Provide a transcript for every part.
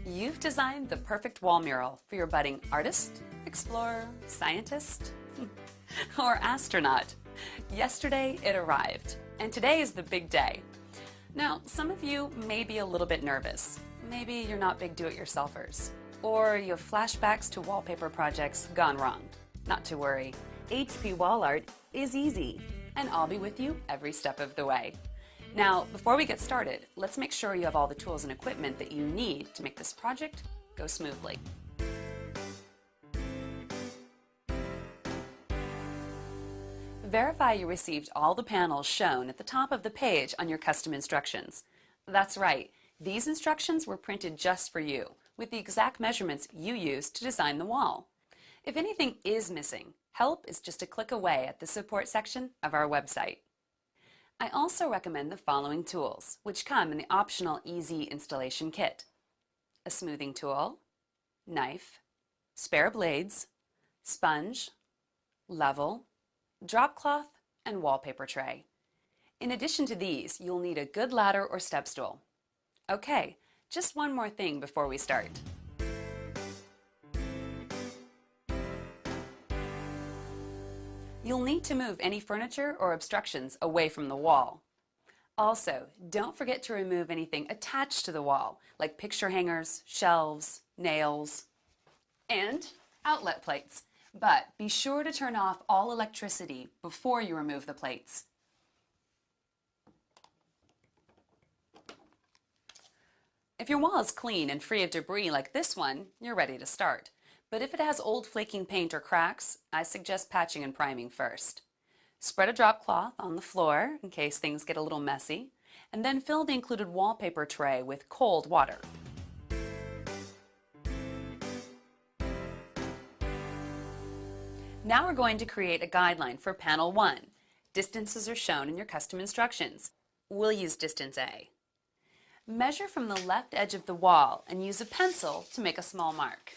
You've designed the perfect wall mural for your budding artist, explorer, scientist, or astronaut. Yesterday it arrived, and today is the big day. Now, some of you may be a little bit nervous. Maybe you're not big do-it-yourselfers, or you have flashbacks to wallpaper projects gone wrong. Not to worry, HP Wall Art is easy, and I'll be with you every step of the way. Now, before we get started, let's make sure you have all the tools and equipment that you need to make this project go smoothly. Verify you received all the panels shown at the top of the page on your custom instructions. That's right, these instructions were printed just for you, with the exact measurements you used to design the wall. If anything is missing, help is just a click away at the support section of our website. I also recommend the following tools, which come in the optional Easy Installation Kit: a smoothing tool, knife, spare blades, sponge, level, drop cloth, and wallpaper tray. In addition to these, you'll need a good ladder or step stool. Okay, just one more thing before we start. You'll need to move any furniture or obstructions away from the wall. Also, don't forget to remove anything attached to the wall, like picture hangers, shelves, nails, and outlet plates. But be sure to turn off all electricity before you remove the plates. If your wall is clean and free of debris like this one, you're ready to start. But if it has old flaking paint or cracks, I suggest patching and priming first. Spread a drop cloth on the floor in case things get a little messy, and then fill the included wallpaper tray with cold water. Now we're going to create a guideline for panel 1. Distances are shown in your custom instructions. We'll use distance A. Measure from the left edge of the wall and use a pencil to make a small mark.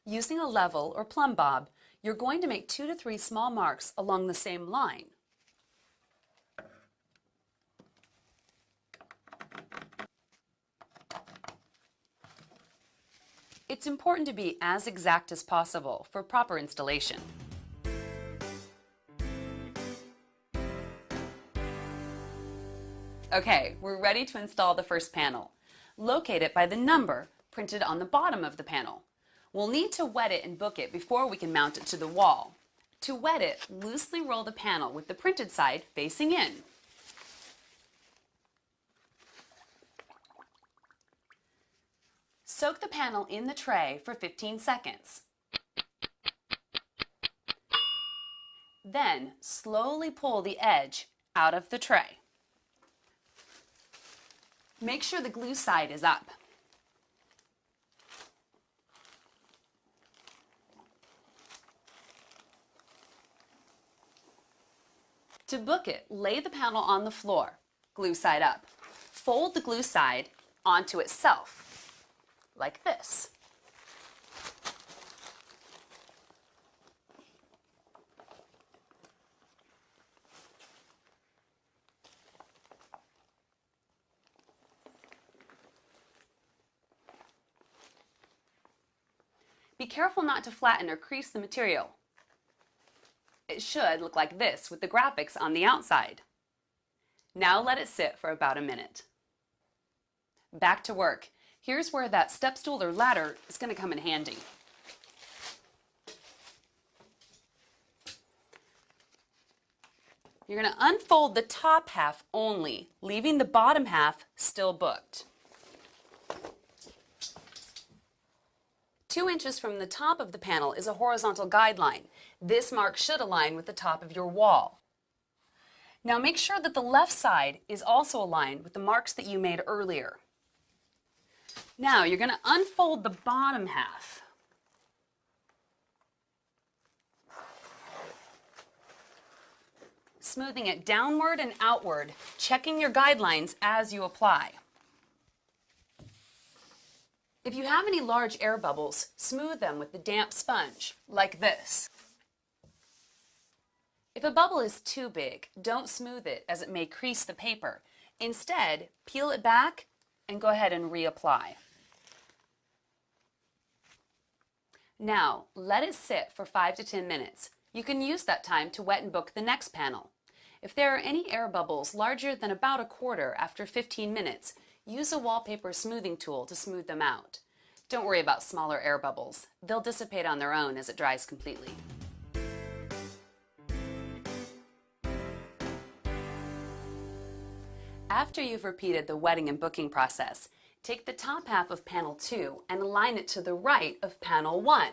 Using a level or plumb bob, you're going to make 2 to 3 small marks along the same line. It's important to be as exact as possible for proper installation. Okay, we're ready to install the first panel. Locate it by the number printed on the bottom of the panel. We'll need to wet it and book it before we can mount it to the wall. To wet it, loosely roll the panel with the printed side facing in. Soak the panel in the tray for 15 seconds. Then slowly pull the edge out of the tray. Make sure the glue side is up. To book it, lay the panel on the floor, glue side up. Fold the glue side onto itself, like this. Be careful not to flatten or crease the material. It should look like this with the graphics on the outside. Now let it sit for about a minute. Back to work. Here's where that step stool or ladder is going to come in handy. You're going to unfold the top half only, leaving the bottom half still booked. 2 inches from the top of the panel is a horizontal guideline. This mark should align with the top of your wall. Now make sure that the left side is also aligned with the marks that you made earlier. Now you're going to unfold the bottom half. Smoothing it downward and outward, checking your guidelines as you apply. If you have any large air bubbles, smooth them with the damp sponge, like this. If a bubble is too big, don't smooth it as it may crease the paper. Instead, peel it back and go ahead and reapply. Now, let it sit for 5 to 10 minutes. You can use that time to wet and book the next panel. If there are any air bubbles larger than about a quarter after 15 minutes, use a wallpaper smoothing tool to smooth them out. Don't worry about smaller air bubbles. They'll dissipate on their own as it dries completely. After you've repeated the wetting and booking process, take the top half of panel 2 and align it to the right of panel 1.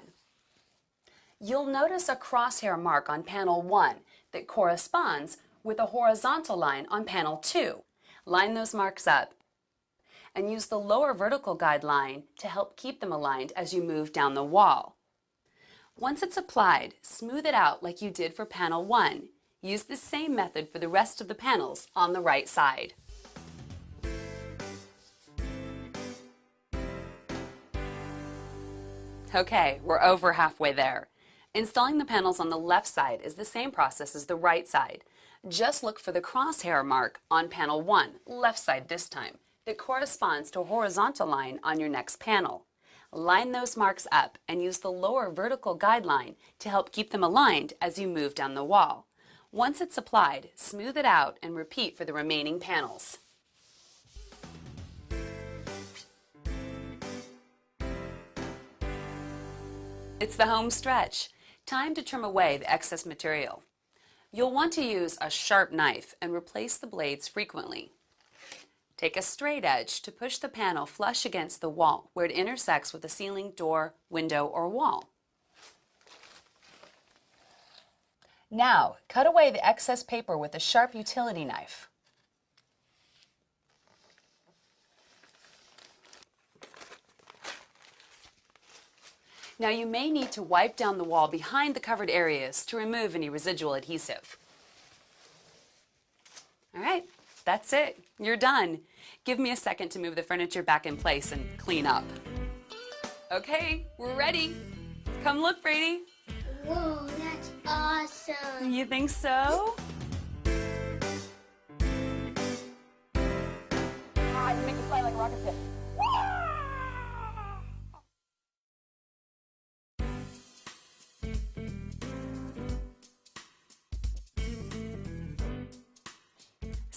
You'll notice a crosshair mark on panel 1 that corresponds with a horizontal line on panel 2. Line those marks up and use the lower vertical guide line to help keep them aligned as you move down the wall. Once it's applied, smooth it out like you did for panel 1. Use the same method for the rest of the panels on the right side. Okay, we're over halfway there. Installing the panels on the left side is the same process as the right side. Just look for the crosshair mark on panel 1, left side this time, that corresponds to a horizontal line on your next panel. Line those marks up and use the lower vertical guide line to help keep them aligned as you move down the wall. Once it's applied, smooth it out and repeat for the remaining panels. It's the home stretch. Time to trim away the excess material. You'll want to use a sharp knife and replace the blades frequently. Take a straight edge to push the panel flush against the wall where it intersects with a ceiling, door, window, or wall. Now, cut away the excess paper with a sharp utility knife. Now you may need to wipe down the wall behind the covered areas to remove any residual adhesive. All right, that's it. You're done. Give me a second to move the furniture back in place and clean up. Okay, we're ready. Come look, Brady. Whoa, that's awesome. You think so? You make it fly like a rocket ship.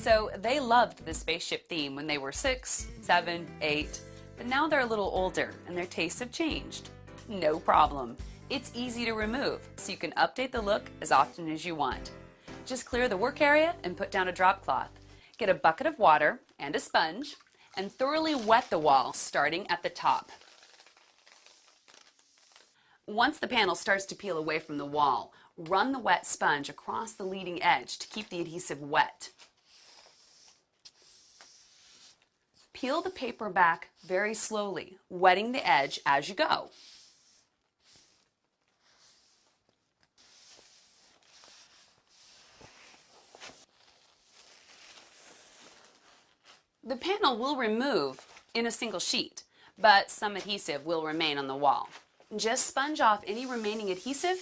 So they loved the spaceship theme when they were 6, 7, 8, but now they're a little older and their tastes have changed. No problem. It's easy to remove, so you can update the look as often as you want. Just clear the work area and put down a drop cloth. Get a bucket of water and a sponge and thoroughly wet the wall starting at the top. Once the panel starts to peel away from the wall, run the wet sponge across the leading edge to keep the adhesive wet. Peel the paper back very slowly, wetting the edge as you go. The panel will remove in a single sheet, but some adhesive will remain on the wall. Just sponge off any remaining adhesive,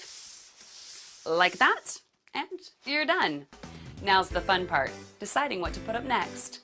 like that, and you're done. Now's the fun part, deciding what to put up next.